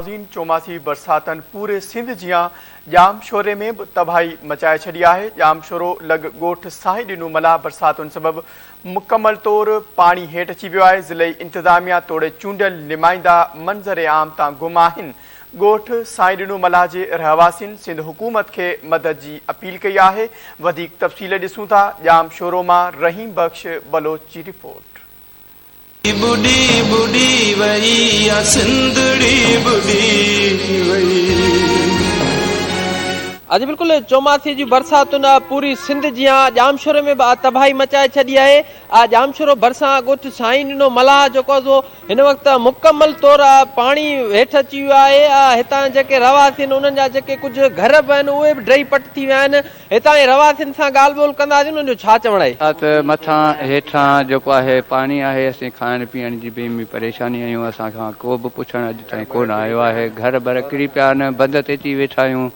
चौमासी बरसातन पूरे सिंध जियां जाम शोरे में तबाही मचाए छड़ी है। जाम शोरो लग गोठ साही दिनू मला बरसातुन सबब मुकम्मल तौर पानी हेठ अची वियो है। ज़िले इंतजामिया तोड़े चूंडियल नुमाइंदा मंजर आम तां गुम आहिनि। गोठ साई दिनू मला जे रहवासिन सिंध हुकूमत के मदद की अपील कई है। वधिक तफ़सील ॾिसूं था। जाम शोरो मां रहीम बख्श बलोच की रिपोर्ट। बुढ़ी बुढ़ी वही सिंधड़ी बुढ़ी वही। अज बिल्कुल चौमासी जी बरसातुन पूरी सिंध जिया जामशोरे में तबाही मचाए छड़ी है। जामशोरो भरसा गोठ साईं ॾिनो मला जो हिन वक्त मुकम्मल तौर पानी हेठ अची वियो है। हितां जेके रवासी उन्हनि जा जेके कुछ घर भी आहिनि उहे भी ड्रई पट थी विया आहिनि। हितां जे रवासियुनि सां ॻाल्हि ॿोल कंदासीं उन्हनि जो छा चवण आहे। मथां हेठां जेको आहे पाणी आहे। असीं खाइण पीअण जी बेमी परेशानी आहियूं। असांखां को बि पुछण अॼु ताईं कोन आयो आहे। घर बर किरी पिया आहिनि, बंद ते अची वेठा आहियूं।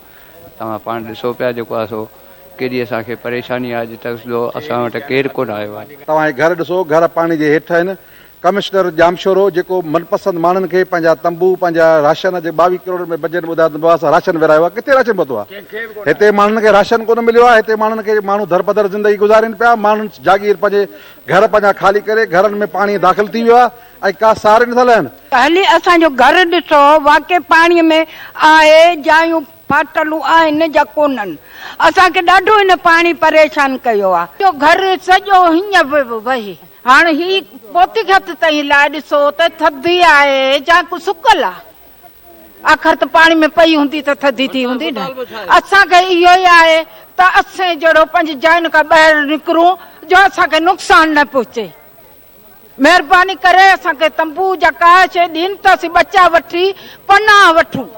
तव्हां पाण ॾिसो पिया जेको आहे सो केॾी असांखे परेशानी आहे। अॼु तक असां वटि केरु कोन आयो आहे। तव्हां घर ॾिसो, घर पाणी जे हेठि आहिनि। कमिश्नर जामशोरो जेको मनपसंद माण्हुनि खे पंहिंजा तंबू पंहिंजा राशन जे 22 करोड़ में बजट ॿुधायो असां राशन विरायो आहे। किथे राशन पहुतो आहे? हिते माण्हुनि खे राशन कोन मिलियो आहे। हिते माण्हुनि खे माण्हू दरबदर ज़िंदगी गुज़ारनि पिया। माण्हुनि जागीर पंहिंजे घर पंहिंजा ख़ाली करे घरनि में पाणी दाख़िल थी वियो आहे ऐं का सार नथा लहनि। हली असांजो घर ॾिसो वाक़ई पाणीअ में आहे। जायूं फाटलूं आहिनि जा कोन्हनि। असांखे ॾाढो हिन पाणी परेशान कयो आहे। जो घर सॼो हीअं वही हाणे ही पोती हथ ताईं लाइ ॾिसो त थधी आहे जा कुझु सुकल आहे। आख़िर त पाणी में पई हूंदी त थधी थी हूंदी न। असांखे इहो ई आहे त असां जहिड़ो पंहिंजी जाइन खां ॿाहिरि निकिरूं जो असांखे नुक़सानु न पहुचे। महिरबानी करे असांखे तंबू जा का शइ ॾियनि त असीं बचा वठी पनाह वठूं।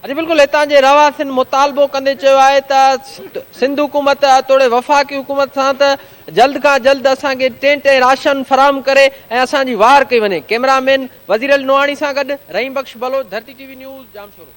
अॼु बिल्कुल हितां जे रवासिन मुतालबो कंदे चयो आहे त सिंध हुकूमत तोड़े वफ़ाक़ी हुकूमत सां त जल्द खां जल्द असांखे टे राशन फराहम करे ऐं असांजी वार कई वञे। कैमरामैन वज़ीर अल नोआणी सां गॾु रहीम बख्श बलोच, धरती टीवी न्यूज़, जामशोरो।